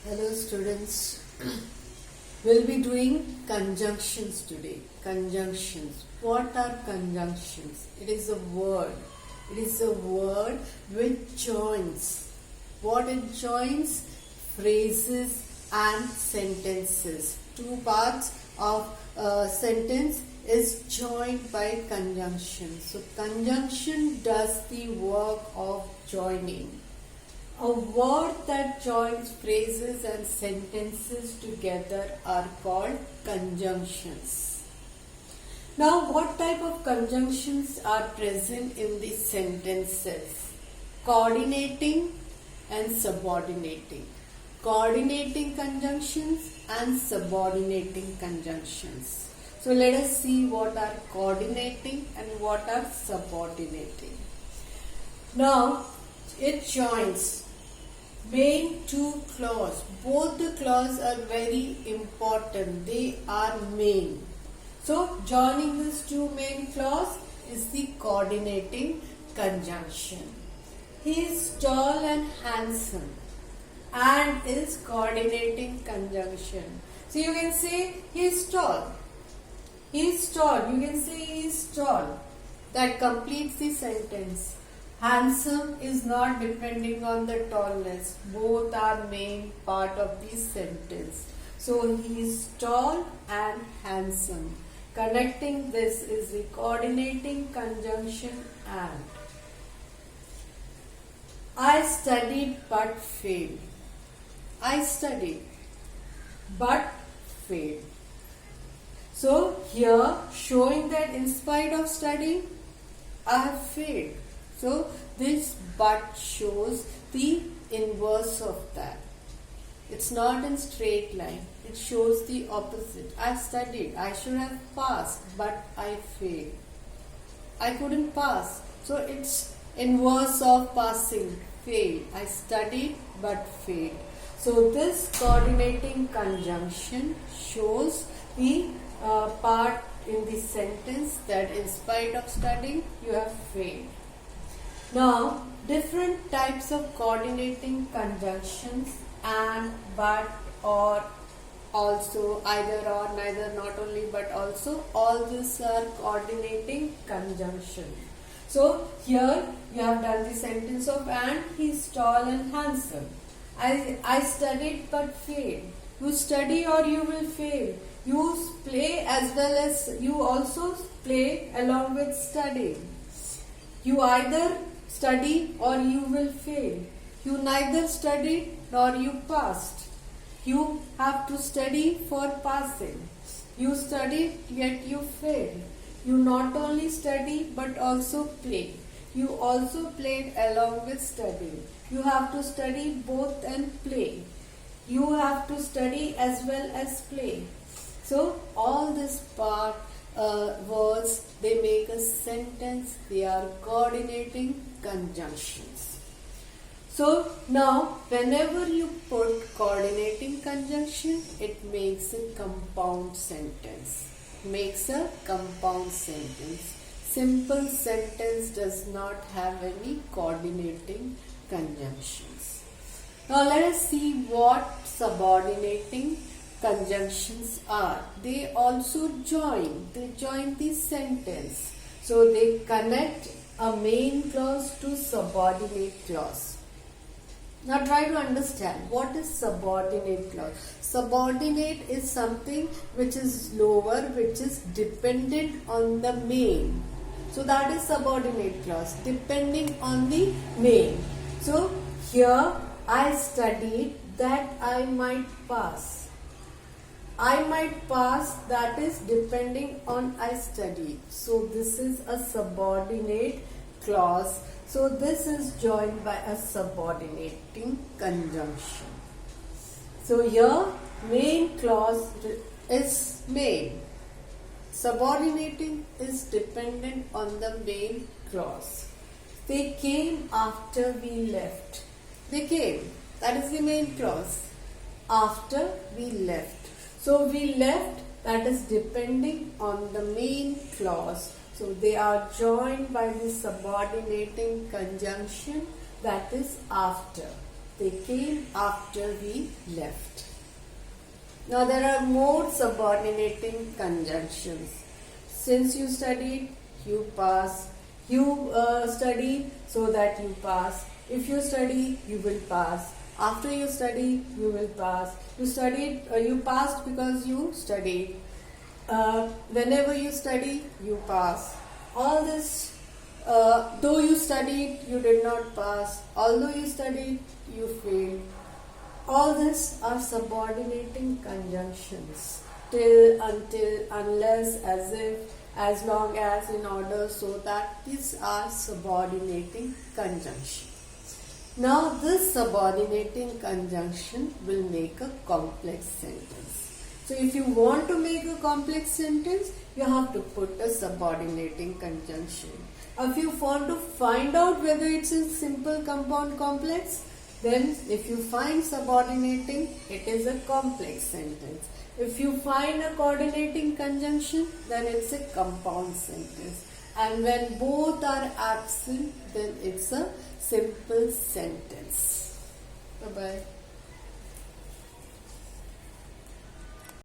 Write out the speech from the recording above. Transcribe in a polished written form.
Hello students, we'll be doing conjunctions today. Conjunctions. What are conjunctions? It is a word. It is a word which joins. What it joins? Phrases and sentences. Two parts of a sentence is joined by conjunction. So conjunction does the work of joining. A word that joins phrases and sentences together are called conjunctions. Now, what type of conjunctions are present in the sentences? Coordinating and subordinating. Coordinating conjunctions and subordinating conjunctions. So, let us see what are coordinating and what are subordinating. Now, it joins main two clause. Both the clause are very important. They are main. So joining these two main clause is the coordinating conjunction. He is tall and handsome and is coordinating conjunction. So you can say he is tall. He is tall. You can say he is tall. That completes the sentence. Handsome is not depending on the tallness. Both are main part of the sentence. So he is tall and handsome. Connecting this is the coordinating conjunction and. I studied but failed. I studied but failed. So here showing that in spite of studying, I have failed. So this but shows the inverse of that. It's not in straight line. It shows the opposite. I studied. I should have passed, but I failed. I couldn't pass. So it's inverse of passing. Failed. I studied but failed. So this coordinating conjunction shows the part in the sentence that in spite of studying, you have failed. Now, different types of coordinating conjunctions and, but, or, also, either or, neither, not only, but also, all these are coordinating conjunction. So, here you have done the sentence of and, he is tall and handsome. I studied but failed. You study or you will fail. You play as well as you also play along with studying. You either study or you will fail. You neither studied nor you passed. You have to study for passing. You studied yet you failed. You not only study but also play. You also played along with studying. You have to study both and play. You have to study as well as play. So all this part words, they make a sentence. They are coordinating conjunctions. So now whenever you put coordinating conjunction, it makes a compound sentence. Makes a compound sentence. Simple sentence does not have any coordinating conjunctions. Now let us see what subordinating conjunctions are. They also join. They join the sentence. So they connect a main clause to subordinate clause. Now try to understand what is subordinate clause. Subordinate is something which is lower, which is dependent on the main. So that is subordinate clause, depending on the main. So here I studied that I might pass. I might pass, that is depending on I studied. So this is a subordinate clause. So this is joined by a subordinating conjunction. So here main clause is main. Subordinating is dependent on the main clause. They came after we left. They came. That is the main clause. After we left. So we left, that is depending on the main clause. So they are joined by the subordinating conjunction, that is after. They came after we left. Now there are more subordinating conjunctions. Since you studied, you pass. You study so that you pass. If you study, you will pass. After you study, you will pass. You studied, you passed because you studied. Whenever you study, you pass. All this, though you studied, you did not pass. Although you studied, you failed. All this are subordinating conjunctions. Till, until, unless, as if, as long as, in order, so that. These are subordinating conjunctions. Now this subordinating conjunction will make a complex sentence. So if you want to make a complex sentence, you have to put a subordinating conjunction. If you want to find out whether it's a simple, compound, complex, then if you find subordinating, it is a complex sentence. If you find a coordinating conjunction, then it's a compound sentence. And when both are absent, then it's a simple sentence. Bye-bye.